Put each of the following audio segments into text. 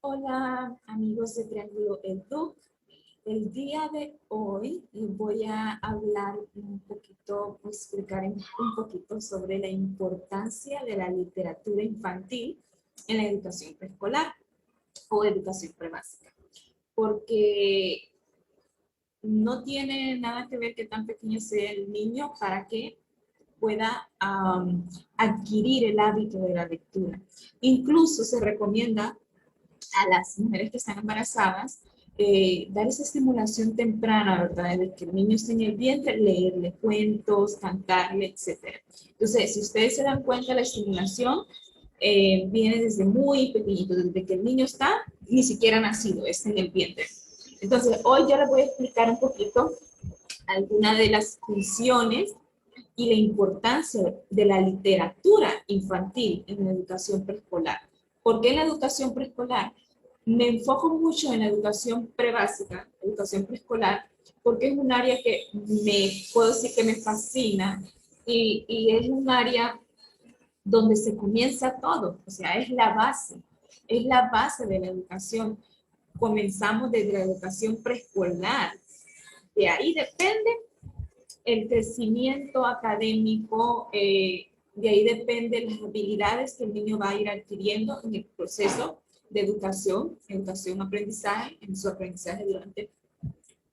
Hola amigos de Triángulo Edu. El día de hoy les voy a hablar un poquito, explicar un poquito sobre la importancia de la literatura infantil en la educación preescolar o educación prebásica. Porque no tiene nada que ver que tan pequeño sea el niño para que pueda adquirir el hábito de la lectura. Incluso se recomienda a las mujeres que están embarazadas, dar esa estimulación temprana, ¿verdad? De que el niño esté en el vientre, leerle cuentos, cantarle, etcétera. Entonces, si ustedes se dan cuenta, la estimulación viene desde muy pequeñito, desde que el niño está, ni siquiera nacido, está en el vientre. Entonces, hoy yo les voy a explicar un poquito algunas de las funciones y la importancia de la literatura infantil en la educación preescolar. ¿Por qué en la educación preescolar? Me enfoco mucho en la educación prebásica, educación preescolar, porque es un área que puedo decir que me fascina y es un área donde se comienza todo, o sea, es la base de la educación. Comenzamos desde la educación preescolar, de ahí depende el crecimiento académico, de ahí depende las habilidades que el niño va a ir adquiriendo en el proceso de educación-aprendizaje, en su aprendizaje durante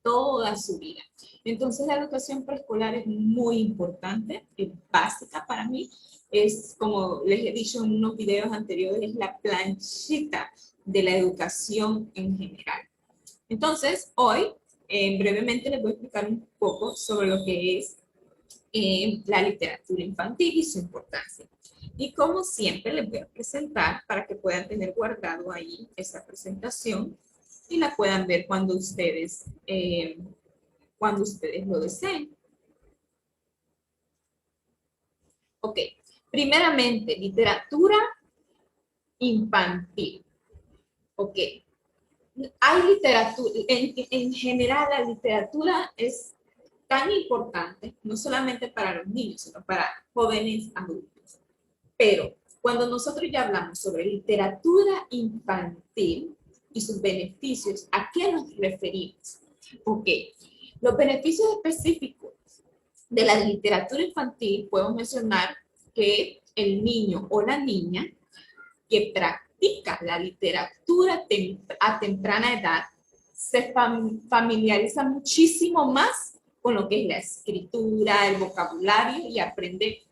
toda su vida. Entonces la educación preescolar es muy importante, es básica para mí, es como les he dicho en unos videos anteriores, es la planchita de la educación en general. Entonces, hoy brevemente les voy a explicar un poco sobre lo que es la literatura infantil y su importancia. Y como siempre les voy a presentar para que puedan tener guardado ahí esta presentación y la puedan ver cuando ustedes lo deseen. Ok, primeramente, literatura infantil. Ok, hay literatura, en general la literatura es tan importante, no solamente para los niños, sino para jóvenes adultos. Pero cuando nosotros ya hablamos sobre literatura infantil y sus beneficios, ¿a qué nos referimos? Ok, los beneficios específicos de la literatura infantil podemos mencionar que el niño o la niña que practica la literatura a temprana edad se familiariza muchísimo más con lo que es la escritura, el vocabulario y aprende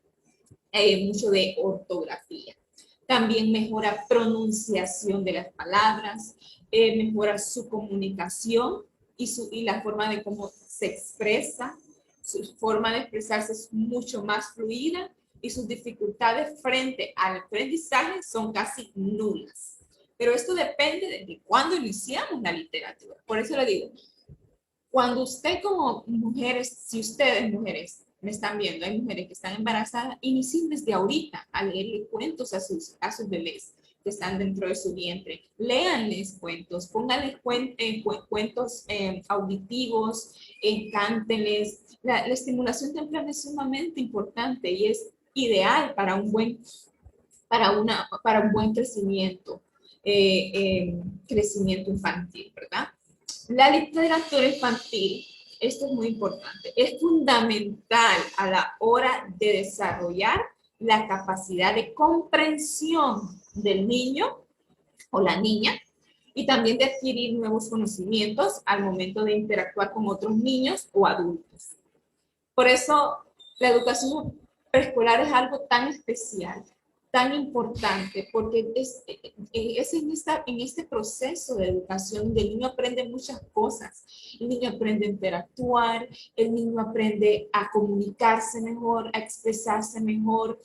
mucho de ortografía. También mejora pronunciación de las palabras, mejora su comunicación y la forma de cómo se expresa. Su forma de expresarse es mucho más fluida y sus dificultades frente al aprendizaje son casi nulas. Pero esto depende de cuándo iniciamos la literatura. Por eso le digo, cuando usted como mujeres, si ustedes mujeres me están viendo, hay mujeres que están embarazadas, inicien desde ahorita a leerle cuentos a sus bebés que están dentro de su vientre. Léanles cuentos, pónganles cuentos auditivos, cántenles. La estimulación temprana es sumamente importante y es ideal para para un buen crecimiento infantil, ¿verdad? La literatura infantil, esto es muy importante, es fundamental a la hora de desarrollar la capacidad de comprensión del niño o la niña y también de adquirir nuevos conocimientos al momento de interactuar con otros niños o adultos. Por eso la educación preescolar es algo tan especial, tan importante, porque es en este proceso de educación donde el niño aprende muchas cosas. El niño aprende a interactuar, el niño aprende a comunicarse mejor, a expresarse mejor.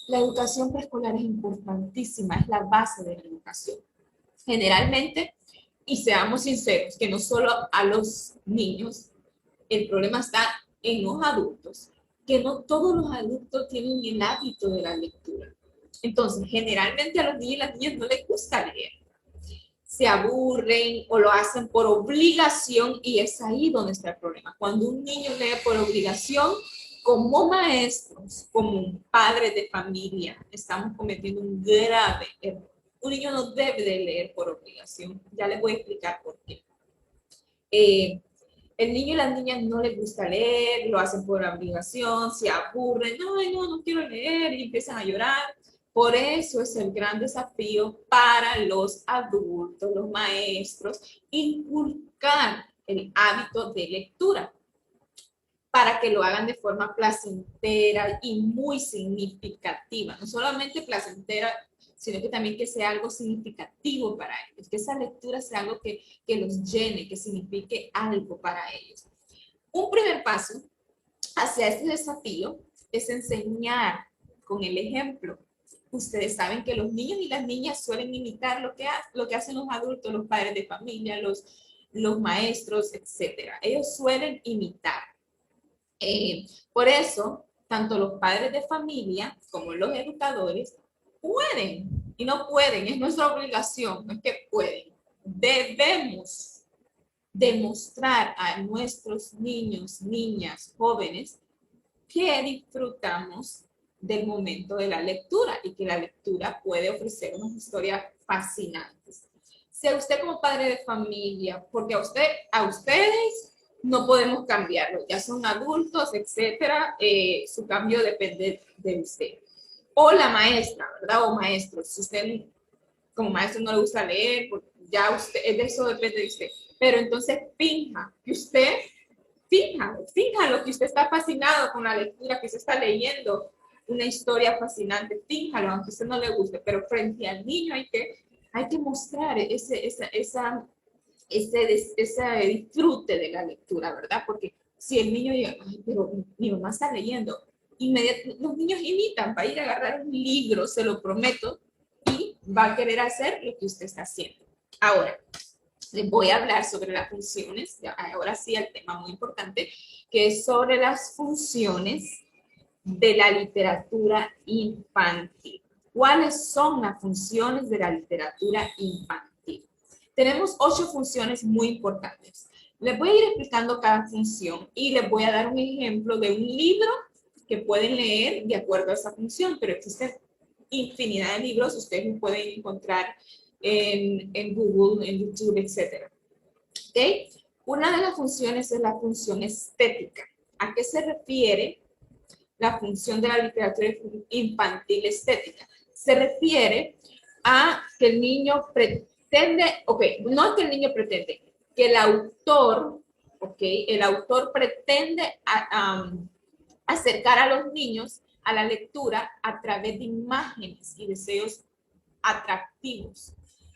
La educación preescolar es importantísima, es la base de la educación. Generalmente, y seamos sinceros, que no solo a los niños, el problema está en los adultos, que no todos los adultos tienen el hábito de la lectura. Entonces, generalmente a los niños y las niñas no les gusta leer. Se aburren o lo hacen por obligación y es ahí donde está el problema. Cuando un niño lee por obligación, como maestros, como padres de familia, estamos cometiendo un grave error. Un niño no debe de leer por obligación. Ya les voy a explicar por qué. El niño y la niña no les gusta leer, lo hacen por obligación, se aburren, no quiero leer y empiezan a llorar. Por eso es el gran desafío para los adultos, los maestros, inculcar el hábito de lectura para que lo hagan de forma placentera y muy significativa. No solamente placentera, sino que también que sea algo significativo para ellos, que esa lectura sea algo que los llene, que signifique algo para ellos. Un primer paso hacia este desafío es enseñar con el ejemplo. Ustedes saben que los niños y las niñas suelen imitar lo que hacen los adultos, los padres de familia, los maestros, etc. Ellos suelen imitar. Por eso, tanto los padres de familia como los educadores pueden, y no pueden, es nuestra obligación, no es que pueden, debemos demostrar a nuestros niños, niñas, jóvenes, que disfrutamos del momento de la lectura y que la lectura puede ofrecer unas historias fascinantes. Sea usted como padre de familia, porque a ustedes no podemos cambiarlo, ya son adultos, etcétera, su cambio depende de usted. O la maestra, ¿verdad? O maestro, si usted como maestro no le gusta leer, ya usted, de eso depende de usted. Pero entonces finja que usted, finja lo que usted está fascinado con la lectura, que se está leyendo una historia fascinante, fíjalo, aunque a usted no le guste, pero frente al niño hay que mostrar ese disfrute de la lectura, ¿verdad? Porque si el niño dice, ay, pero mi mamá está leyendo, los niños imitan, va a ir a agarrar un libro, se lo prometo, y va a querer hacer lo que usted está haciendo. Ahora, les voy a hablar sobre las funciones, ahora sí el tema muy importante, que es sobre las funciones de la literatura infantil. ¿Cuáles son las funciones de la literatura infantil? Tenemos 8 funciones muy importantes. Les voy a ir explicando cada función y les voy a dar un ejemplo de un libro que pueden leer de acuerdo a esa función, pero existen infinidad de libros, ustedes los pueden encontrar en Google, en YouTube, etc. ¿Okay? Una de las funciones es la función estética. ¿A qué se refiere la función de la literatura infantil estética? Se refiere a que el niño pretende, no es que el niño pretende, que el autor, el autor pretende acercar a los niños a la lectura a través de imágenes y deseos atractivos.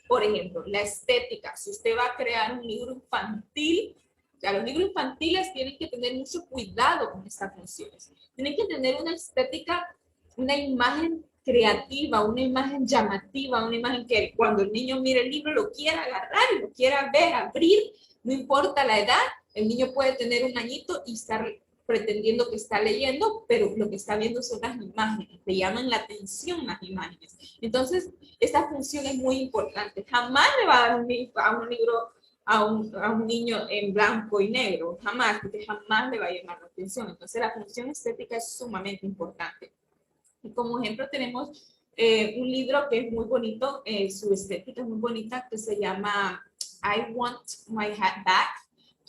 Por ejemplo, la estética. Si usted va a crear un libro infantil, o sea, los libros infantiles tienen que tener mucho cuidado con estas funciones. Tienen que tener una estética, una imagen creativa, una imagen llamativa, una imagen que cuando el niño mire el libro lo quiera agarrar y lo quiera ver, abrir, no importa la edad, el niño puede tener un añito y estar pretendiendo que está leyendo, pero lo que está viendo son las imágenes, le llaman la atención las imágenes. Entonces, esta función es muy importante. Jamás le va a dar un libro a un niño en blanco y negro, jamás, porque jamás le va a llamar la atención. Entonces, la función estética es sumamente importante. Y como ejemplo tenemos un libro que es muy bonito, su estética es muy bonita, que se llama I Want My Hat Back.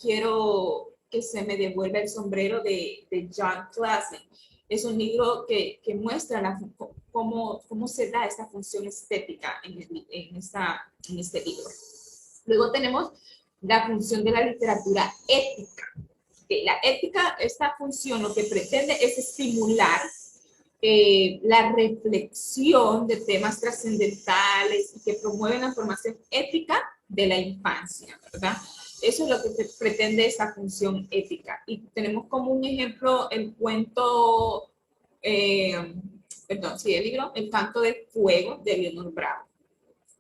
Quiero que se me devuelva el sombrero de John Classen. Es un libro que muestra cómo se da esta función estética en este libro. Luego tenemos la función de la literatura ética. La ética, esta función lo que pretende es estimular la reflexión de temas trascendentales y que promueven la formación ética de la infancia, ¿verdad? Eso es lo que pretende esta función ética. Y tenemos como un ejemplo el cuento, el libro El canto del fuego de Leonor Bravo.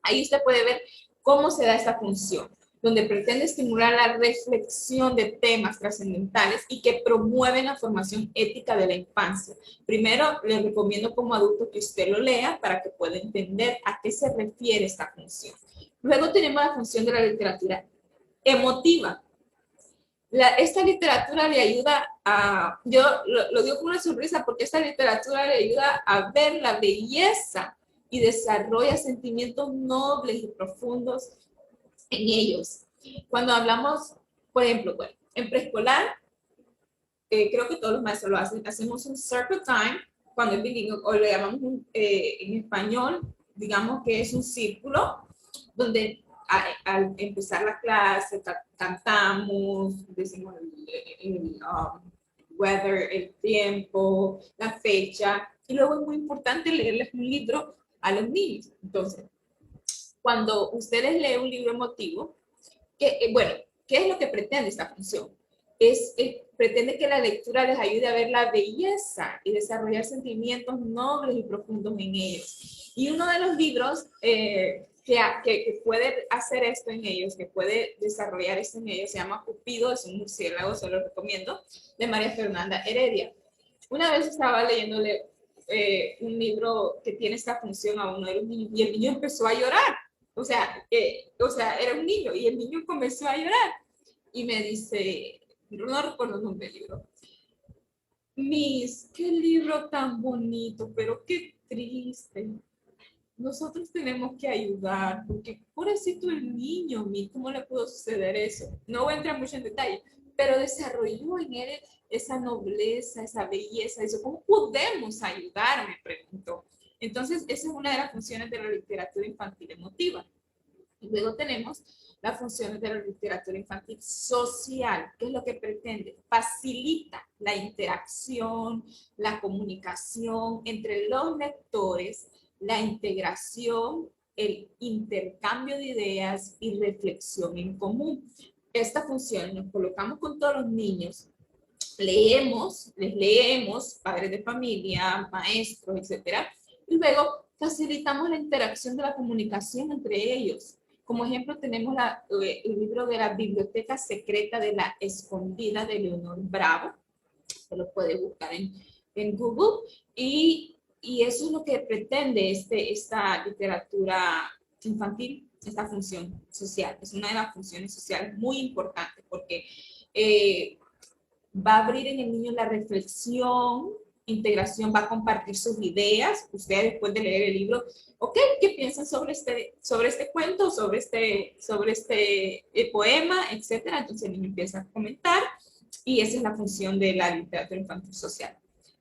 Ahí usted puede ver cómo se da esta función, donde pretende estimular la reflexión de temas trascendentales y que promueven la formación ética de la infancia. Primero, les recomiendo como adulto que usted lo lea para que pueda entender a qué se refiere esta función. Luego tenemos la función de la literatura emotiva. Esta literatura le ayuda a, yo lo digo con una sonrisa porque esta literatura le ayuda a ver la belleza y desarrolla sentimientos nobles y profundos en ellos. Cuando hablamos, por ejemplo, bueno, en preescolar, creo que todos los maestros lo hacen, hacemos un circle time cuando es bilingüe, o le llamamos en español, digamos que es un círculo, donde al empezar la clase cantamos, decimos el weather, el tiempo, la fecha, y luego es muy importante leerles un libro a los niños. Entonces, cuando ustedes leen un libro emotivo, bueno, ¿qué es lo que pretende esta función? Pretende que la lectura les ayude a ver la belleza y desarrollar sentimientos nobles y profundos en ellos. Y uno de los libros que puede hacer esto en ellos, que puede desarrollar esto en ellos, se llama Cupido, es un murciélago, se lo recomiendo, de María Fernanda Heredia. Una vez estaba leyéndole un libro que tiene esta función a uno de los niños y el niño empezó a llorar. O sea, era un niño y el niño comenzó a llorar y me dice, no recuerdo el nombre del libro, Miss, qué libro tan bonito, pero qué triste. Nosotros tenemos que ayudar, porque pobrecito el niño, Miss, ¿cómo le pudo suceder eso? No voy a entrar mucho en detalle, pero desarrolló en él esa nobleza, esa belleza, eso, ¿cómo podemos ayudar? Me preguntó. Entonces, esa es una de las funciones de la literatura infantil emotiva. Y luego tenemos las funciones de la literatura infantil social, que es lo que pretende, facilita la interacción, la comunicación entre los lectores, la integración, el intercambio de ideas y reflexión en común. Esta función nos colocamos con todos los niños, les leemos, padres de familia, maestros, etcétera, y luego facilitamos la interacción de la comunicación entre ellos. Como ejemplo tenemos el libro de la Biblioteca Secreta de la Escondida de Leonor Bravo, se lo puede buscar en Google, y eso es lo que pretende esta literatura infantil, esta función social. Es una de las funciones sociales muy importantes porque va a abrir en el niño la reflexión, integración, va a compartir sus ideas. Ustedes después de leer el libro, ok, ¿qué piensan sobre este cuento, sobre este poema, etcétera? Entonces el niño empieza a comentar y esa es la función de la literatura infantil social.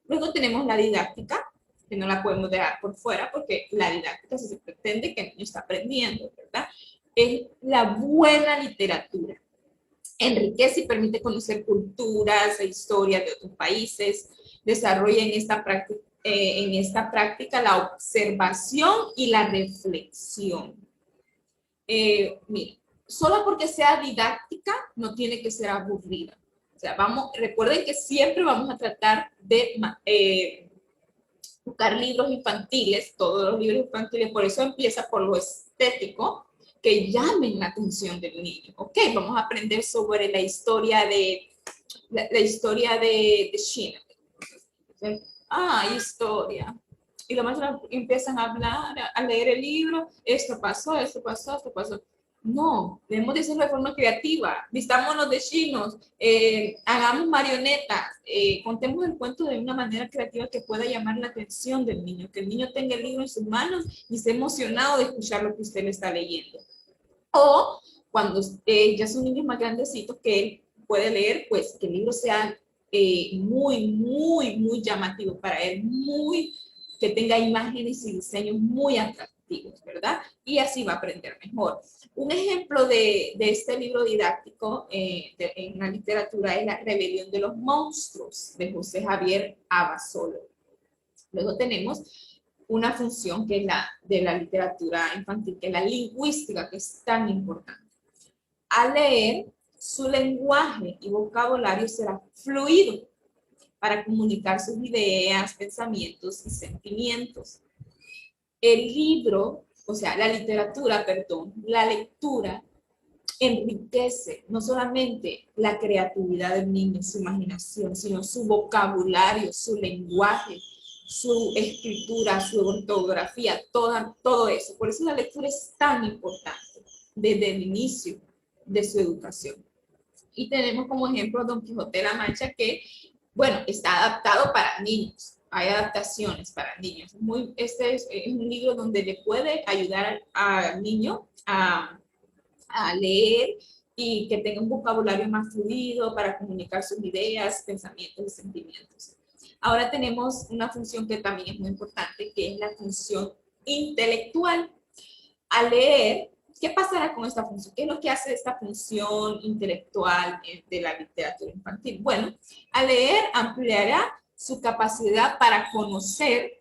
Luego tenemos la didáctica, que no la podemos dejar por fuera porque la didáctica se pretende que el niño está aprendiendo, ¿verdad? Es la buena literatura. Enriquece y permite conocer culturas e historias de otros países, desarrolla en esta práctica la observación y la reflexión. Mire, solo porque sea didáctica no tiene que ser aburrida. O sea, recuerden que siempre vamos a tratar de buscar libros infantiles, todos los libros infantiles, por eso empieza por lo estético, que llamen la atención del niño. Ok, vamos a aprender sobre la historia de China. Historia. Y los maestros empiezan a hablar, a leer el libro, esto pasó, esto pasó, esto pasó. No, debemos decirlo de forma creativa, vistámonos de chinos, hagamos marionetas, contemos el cuento de una manera creativa que pueda llamar la atención del niño, que el niño tenga el libro en sus manos y esté emocionado de escuchar lo que usted le está leyendo. O cuando ya son niños más grandecitos que él puede leer, pues que el libro sea muy, muy, muy llamativo para él, que tenga imágenes y diseños muy atractivos, ¿verdad? Y así va a aprender mejor. Un ejemplo de este libro didáctico en la literatura es La Rebelión de los Monstruos, de José Javier Abasolo. Luego tenemos una función que es la de la literatura infantil, que es la lingüística, que es tan importante. Al leer, su lenguaje y vocabulario será fluido para comunicar sus ideas, pensamientos y sentimientos. El libro, o sea, la literatura, perdón, la lectura enriquece no solamente la creatividad del niño, su imaginación, sino su vocabulario, su lenguaje, su escritura, su ortografía, todo eso. Por eso la lectura es tan importante desde el inicio de su educación. Y tenemos como ejemplo Don Quijote de la Mancha que, bueno, está adaptado para niños, hay adaptaciones para niños. Este es un libro donde le puede ayudar al niño a leer y que tenga un vocabulario más fluido para comunicar sus ideas, pensamientos y sentimientos. Ahora tenemos una función que también es muy importante, que es la función intelectual. Al leer, ¿qué pasará con esta función? ¿Qué es lo que hace esta función intelectual de la literatura infantil? Bueno, al leer ampliará su capacidad para conocer,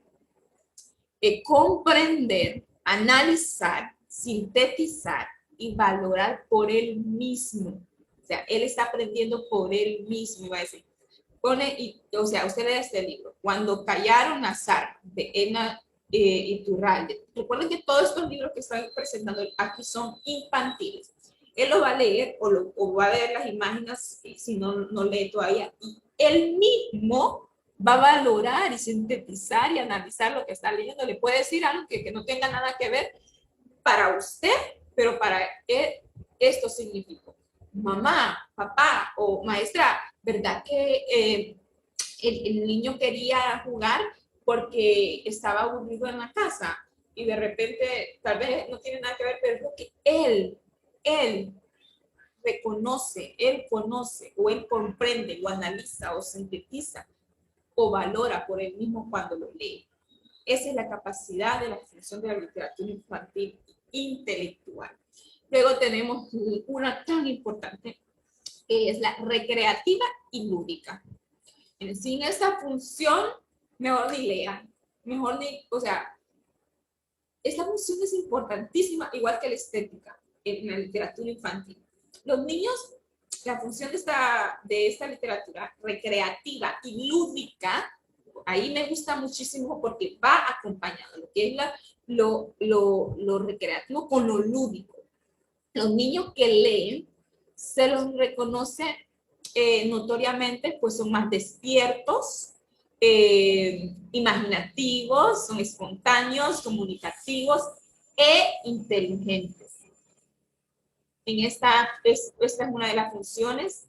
comprender, analizar, sintetizar y valorar por él mismo. O sea, él está aprendiendo por él mismo. Iba a decir, o sea, usted lee este libro, Cuando callaron a Sara, de Ena Iturralde. Recuerden que todos estos libros que están presentando aquí son infantiles. Él lo va a leer o va a ver las imágenes, si no lee todavía, y él mismo va a valorar y sintetizar y analizar lo que está leyendo. Le puede decir algo que no tenga nada que ver para usted, pero para él esto significó. Mamá, papá o maestra, ¿verdad que el niño quería jugar porque estaba aburrido en la casa? Y de repente, tal vez no tiene nada que ver, pero es lo que él reconoce, él conoce, o él comprende, o analiza, o sintetiza, o valora por él mismo cuando lo lee. Esa es la capacidad de la función de la literatura infantil intelectual. Luego tenemos una tan importante, que es la recreativa y lúdica. Sin esa función, mejor ni lean, mejor ni, o sea, esta función es importantísima, igual que la estética en la literatura infantil. Los niños, la función de esta literatura recreativa y lúdica, ahí me gusta muchísimo porque va acompañado, lo que es lo recreativo con lo lúdico. Los niños que leen se los reconoce notoriamente, pues son más despiertos, imaginativos, son espontáneos, comunicativos e inteligentes. Esta es una de las funciones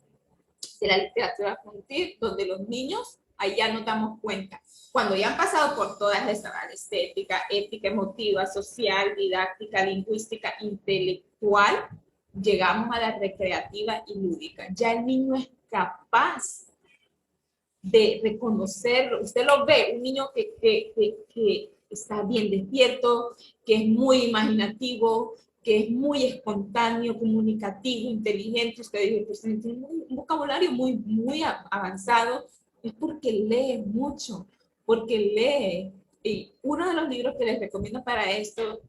de la literatura infantil, donde los niños, ahí ya nos damos cuenta, cuando ya han pasado por todas estas áreas, estética, ética, emotiva, social, didáctica, lingüística, intelectual, llegamos a la recreativa y lúdica. Ya el niño es capaz de reconocerlo. Usted lo ve, un niño que está bien despierto, que es muy imaginativo, que es muy espontáneo, comunicativo, inteligente. Usted dice, pues tiene un vocabulario muy avanzado, es porque lee mucho, porque lee. Y uno de los libros que les recomiendo para esto,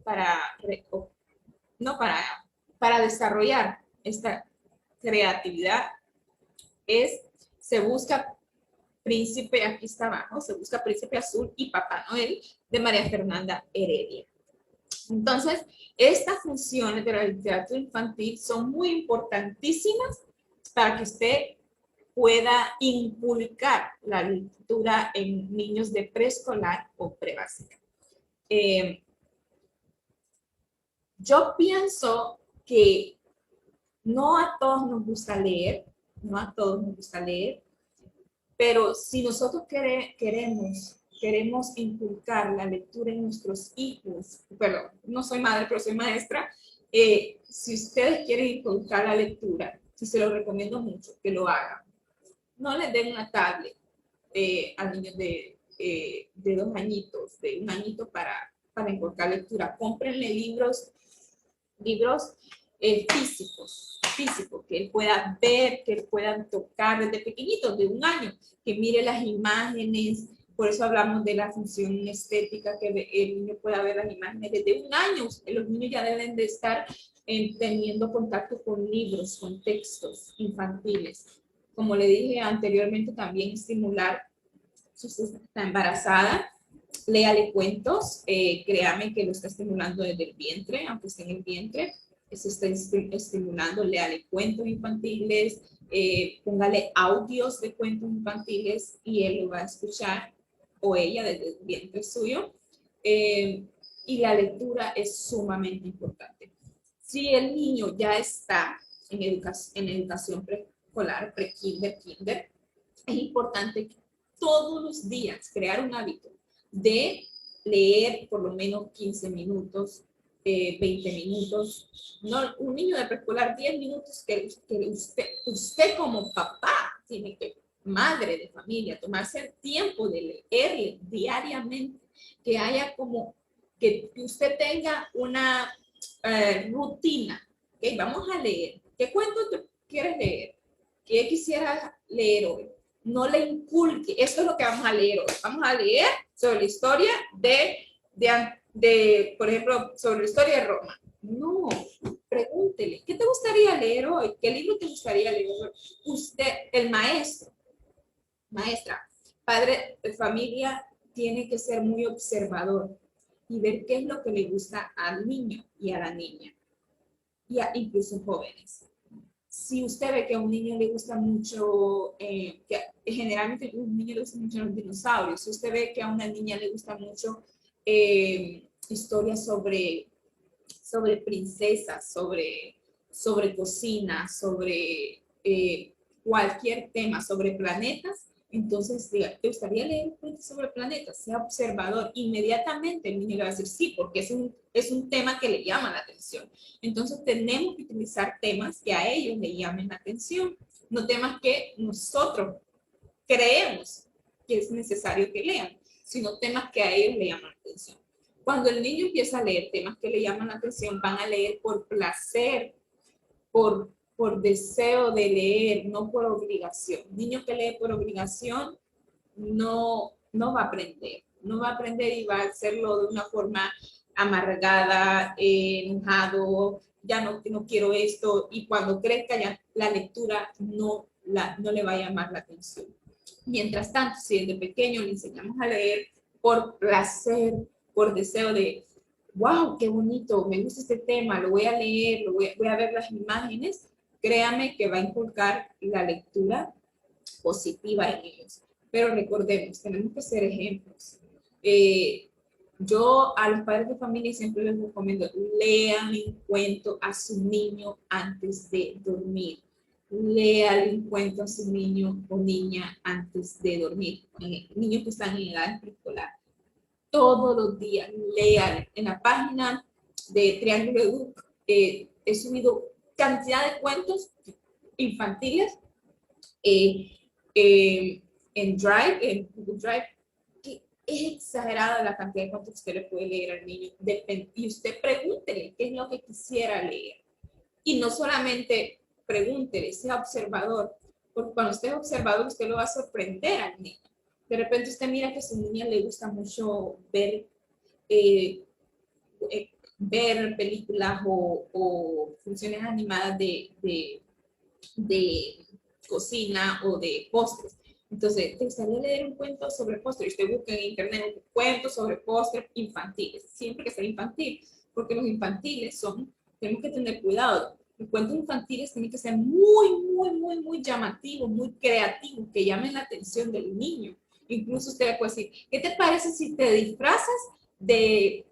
no, para desarrollar esta creatividad, Se busca Príncipe, aquí está abajo, Se busca Príncipe Azul y Papá Noel, de María Fernanda Heredia. Entonces, estas funciones de la literatura infantil son muy importantísimas para que usted pueda inculcar la lectura en niños de preescolar o prebásica. Yo pienso que no a todos nos gusta leer, no a todos nos gusta leer, pero si nosotros queremos inculcar la lectura en nuestros hijos, perdón, no soy madre, pero soy maestra, si ustedes quieren inculcar la lectura, sí se lo recomiendo mucho que lo hagan. No les den una tablet a niños de 2 añitos, de 1 añito para inculcar lectura. Cómprenle libros físicos, que él pueda ver, que él pueda tocar desde pequeñito, de 1 año, que mire las imágenes. Por eso hablamos de la función estética, que el niño pueda ver las imágenes desde 1 año. Los niños ya deben de estar teniendo contacto con libros, con textos infantiles. Como le dije anteriormente, también estimular, si usted está embarazada, léale cuentos, créame que lo está estimulando desde el vientre, aunque esté en el vientre, se está estimulando, léale cuentos infantiles, póngale audios de cuentos infantiles y él lo va a escuchar, o ella desde el vientre suyo, y la lectura es sumamente importante. Si el niño ya está en educación preescolar, pre-kinder, kinder, es importante que todos los días crear un hábito de leer por lo menos 15 minutos, 20 minutos, no, un niño de preescolar 10 minutos que usted como papá tiene que, madre de familia, tomarse el tiempo de leerle diariamente, que haya como, que usted tenga una rutina, ¿okay? Vamos a leer. ¿Qué cuento te quieres leer? ¿Qué quisieras leer hoy? No le inculque, esto es lo que vamos a leer hoy. Vamos a leer sobre la historia por ejemplo, sobre la historia de Roma. No, pregúntele, ¿qué te gustaría leer hoy? ¿Qué libro te gustaría leer hoy? Usted, el maestro, maestra, padre de familia, tiene que ser muy observador y ver qué es lo que le gusta al niño y a la niña, y incluso jóvenes. Si usted ve que a un niño le gusta mucho, que generalmente a un niño le gustan mucho los dinosaurios, si usted ve que a una niña le gusta mucho historias sobre princesas, sobre cocina, sobre cualquier tema, sobre planetas, entonces diga, ¿te gustaría leer un cuento sobre planetas? Sea observador. Inmediatamente el niño le va a decir sí, porque es un tema que le llama la atención. Entonces tenemos que utilizar temas que a ellos le llamen la atención, no temas que nosotros creemos que es necesario que lean, sino temas que a ellos le llaman la atención. Cuando el niño empieza a leer temas que le llaman la atención, van a leer por placer, por deseo de leer, no por obligación. Niño que lee por obligación no va a aprender. No va a aprender y va a hacerlo de una forma amargada, enojado, ya no quiero esto, y cuando crezca ya la lectura no le va a llamar la atención. Mientras tanto, si desde pequeño le enseñamos a leer por placer, por deseo de, wow, qué bonito, me gusta este tema, lo voy a leer, voy a ver las imágenes, créame que va a inculcar la lectura positiva en ellos. Pero recordemos, tenemos que ser ejemplos. Yo a los padres de familia siempre les recomiendo, lean un cuento a su niño antes de dormir. Lean un cuento a su niño o niña antes de dormir. Niños que están en edad preescolar. Todos los días, lean. En la página de Triángulo Educ he subido cantidad de cuentos infantiles en Drive, en Google Drive, que es exagerada la cantidad de cuentos que usted le puede leer al niño. Y usted pregúntele qué es lo que quisiera leer. Y no solamente pregúntele, sea observador, porque cuando usted es observador, usted lo va a sorprender al niño. De repente usted mira que a su niña le gusta mucho ver películas o funciones animadas de cocina o de postres. Entonces, ¿te gustaría leer un cuento sobre postres? Usted busca en internet un cuento sobre postres infantiles, siempre que sea infantil, porque los infantiles tenemos que tener cuidado. Los cuentos infantiles tienen que ser muy llamativos, muy creativos, que llamen la atención del niño. Incluso usted le puede decir, ¿qué te parece si te disfrazas del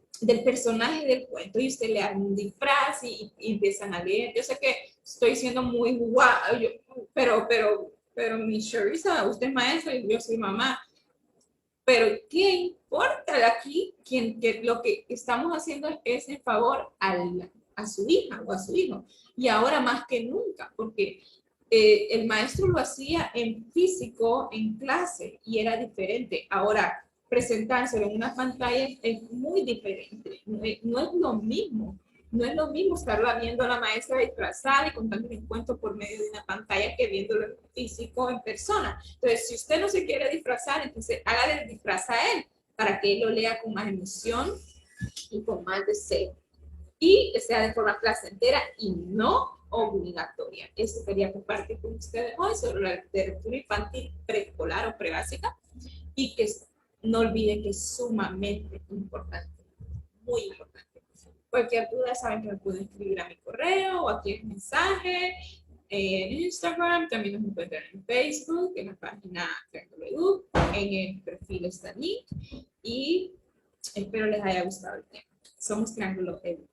personaje del cuento? Y usted le da un disfraz y empiezan a leer. Yo sé que estoy siendo muy guau, pero mi Sharissa, usted es maestra y yo soy mamá. Pero ¿qué importa aquí? Que lo que estamos haciendo es en favor a su hija o a su hijo. Y ahora más que nunca, porque el maestro lo hacía en físico, en clase, y era diferente. Ahora, presentárselo en una pantalla es muy diferente. No es lo mismo. No es lo mismo estarla viendo a la maestra disfrazada y contando un cuento por medio de una pantalla que viéndolo en físico, en persona. Entonces, si usted no se quiere disfrazar, entonces hágale el disfraz a él para que él lo lea con más emoción y con más deseo. Y que sea de forma placentera y no obligatoria. Eso quería compartir con ustedes hoy sobre la literatura infantil preescolar o prebásica, y que no olviden que es sumamente importante, muy importante. Cualquier duda saben que me pueden escribir a mi correo o aquí en mensaje, en Instagram, también nos encuentran en Facebook, en la página Triángulo Educ, en el perfil está link, y espero les haya gustado el tema. Somos Triángulo Educ.